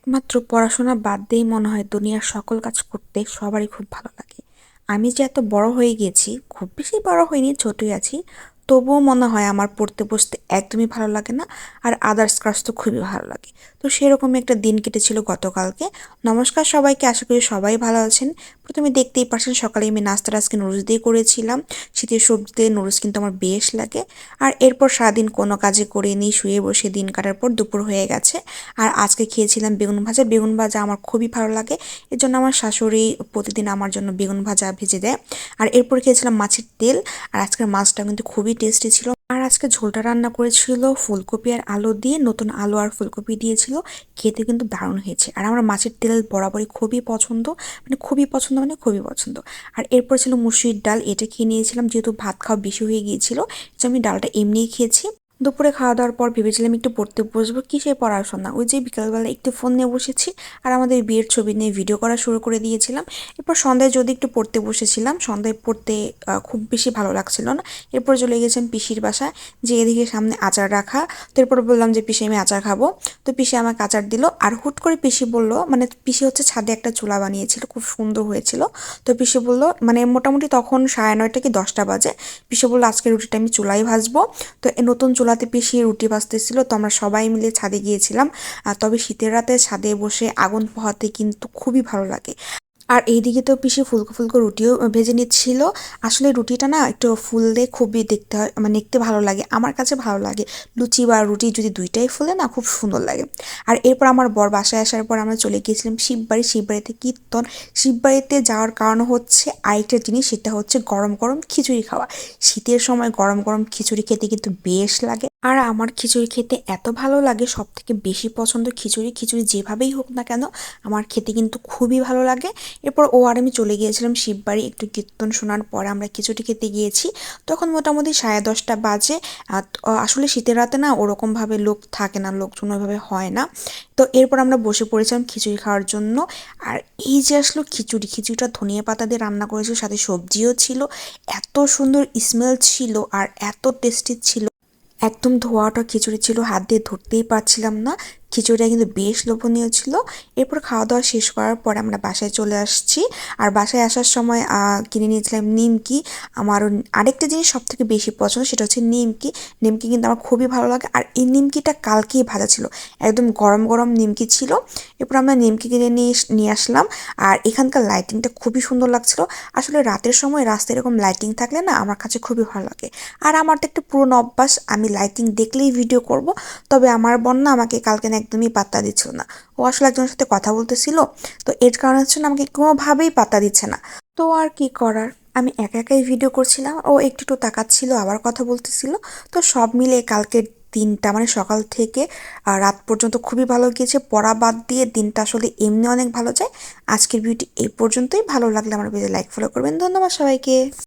একমাত্র পড়াশোনা বাদ দিয়েই মনে হয় দুনিয়ার সকল কাজ করতে সবারই খুব ভালো লাগে। আমি যে এত বড় হয়ে গেছি, খুব বেশি বড় হইনি, ছোটই আছি, তবুও মনে হয় আমার পড়তে বসতে একদমই ভালো লাগে না। আর আদার্স কাজ তো খুবই ভালো লাগে। তো সেরকমই একটা দিন কেটেছিল গতকালকে। নমস্কার সবাইকে, আশা করি সবাই ভালো আছেন। প্রথমে দেখতেই পারছেন সকালে আমি নাস্তাটা আজকে নুডলস দিয়ে করেছিলাম। শীতের সবজি দিয়ে নুডলস কিন্তু আমার বেশ লাগে। আর এরপর সারাদিন কোনো কাজে করিনি, শুয়ে বসে দিন কাটার পর দুপুর হয়ে গেছে। আর আজকে খেয়েছিলাম বেগুন ভাজা। বেগুন ভাজা আমার খুবই ভালো লাগে, এর জন্য আমার শাশুড়ি প্রতিদিন আমার জন্য বেগুন ভাজা ভেজে দেয়। আর এরপর খেয়েছিলাম মাছের তেল। আর আজকের মাছটা কিন্তু খুবই টেস্টি ছিল। আর আজকে ঝোলটা রান্না করেছিল ফুলকপি আর আলু দিয়ে, নতুন আলু আর ফুলকপি দিয়েছিল। খেতে কিন্তু দারুণ হয়েছে। আর আমার মাছের তেল বরাবরই খুবই পছন্দ, মানে খুবই পছন্দ, মানে খুবই পছন্দ। আর এরপর ছিল মুসুরির ডাল, এটা খেয়ে নিয়েছিলাম যেহেতু ভাত খাওয়া বেশি হয়ে গিয়েছিল, যে আমি ডালটা এমনিই খেয়েছি। দুপুরে খাওয়া দাওয়ার পর ভেবেছিলাম একটু পড়তে বসবো, কিসের পড়াশোনা, ওই যে বিকালবেলা একটু ফোন নিয়ে বসেছি আর আমাদের বিয়ের ছবি নিয়ে ভিডিও করা শুরু করে দিয়েছিলাম। এরপর সন্ধ্যায় যদি একটু পড়তে বসেছিলাম, সন্ধ্যায় পড়তে খুব বেশি ভালো লাগছিল না। এরপর চলে গেছিলাম পিসির বাসায়, যে এদিকে সামনে আচার রাখা। তো এরপর বললাম যে পিসি আমি আচার খাবো। তো পিসি আমাকে আচার দিল। আর হুট করে পিসি বলল, মানে পিসি হচ্ছে ছাদে একটা চুলা বানিয়েছিল, খুব সুন্দর হয়েছিল। তো পিসি বলল, মানে মোটামুটি তখন 9:30 কি 10টা বাজে। পিসি বললো আজকে রুটিটা আমি চুলাই ভাজবো। তো এই নতুন চুলাতে পিষিয়ে রুটি ভাজতেছিল, তো আমরা সবাই মিলে ছাদে গিয়েছিলাম। তবে শীতের রাতে ছাদে বসে আগুন পোহাতে কিন্তু খুবই ভালো লাগে। আর এইদিকে তো পিসি ফুলকো ফুলকো রুটিও ভেজে নিচ্ছিল। আসলে রুটিটা না একটু ফুললে খুবই দেখতে হয়, মানে দেখতে ভালো লাগে, আমার কাছে ভালো লাগে। লুচি বা রুটি যদি দুইটাই ফুলে না, খুব সুন্দর লাগে। আর এরপর আমার বর বাসায় আসার পর আমরা চলে গিয়েছিলাম শিববাড়ি। শিববাড়িতে কীর্তন। শিববাড়িতে যাওয়ার কারণ হচ্ছে আরেকটা জিনিস, সেটা হচ্ছে গরম গরম খিচুড়ি খাওয়া। শীতের সময় গরম গরম খিচুড়ি খেতে কিন্তু বেশ লাগে। আর আমার খিচুড়ি খেতে এত ভালো লাগে, সব থেকে বেশি পছন্দ খিচুড়ি। খিচুড়ি যেভাবেই হোক না কেন আমার খেতে কিন্তু খুবই ভালো লাগে। এরপর ও আর আমি চলে গিয়েছিলাম শিববাড়ি। একটু কীর্তন শোনার পরে আমরা খিচুড়ি খেতে গিয়েছি। তখন মোটামুটি 10:30 বাজে। আসলে শীতের রাতে না ওরকমভাবে লোক থাকে না, লোকজন ওইভাবে হয় না। তো এরপর আমরা বসে পড়েছিলাম খিচুড়ি খাওয়ার জন্য। আর এই যে আসলো খিচুড়ি, খিচুড়িটা ধনিয়া পাতা দিয়ে রান্না করেছিল, সাথে সবজিও ছিল। এত সুন্দর স্মেল ছিল আর এত টেস্টি ছিল। একদম ধোয়াটা খিচুড়ি ছিল, হাত দিয়ে ধরতেই পারছিলাম না। খিচুড়িটা কিন্তু বেশ লোভনীয় ছিল। এরপর খাওয়া দাওয়া শেষ করার পরে আমরা বাসায় চলে আসছি। আর বাসায় আসার সময় কিনে নিয়েছিলাম নিমকি। আমার আরেকটা জিনিস সব থেকে বেশি পছন্দ, সেটা হচ্ছে নিমকি। নিমকি কিন্তু আমার খুবই ভালো লাগে। আর এই নিমকিটা কালকেই ভাজা ছিল, একদম গরম গরম নিমকি ছিল। এরপর আমরা নিমকি কিনে নিয়ে আসলাম। আর এখানকার লাইটিংটা খুবই সুন্দর লাগছিল। আসলে রাতের সময় রাস্তায় এরকম লাইটিং থাকলে না আমার কাছে খুবই ভালো লাগে। আর আমার তো একটা পুরনো অভ্যাস, আমি লাইটিং দেখলেই ভিডিও করব। তবে আমার বন্যা আমাকে কালকে না একদমই পাত্তা দিচ্ছিল না। ও আসলে একজনের সাথে কথা বলতেছিল, তো এর কারণে হচ্ছে না আমাকে কোনোভাবেই পাত্তা দিচ্ছে না। তো আর কি করার, আমি একা একাই ভিডিও করছিলাম, ও একটু একটু তাকাচ্ছিল, আবার কথা বলতেছিল। তো সব মিলে কালকের দিনটা, মানে সকাল থেকে রাত পর্যন্ত খুবই ভালো গিয়েছে। পড়া বাদ দিয়ে দিনটা আসলে এমনি অনেক ভালো যায়। আজকের ভিডিওটি এই পর্যন্তই। ভালো লাগলে আমার ভিডিও লাইক ফলো করবেন। ধন্যবাদ সবাইকে।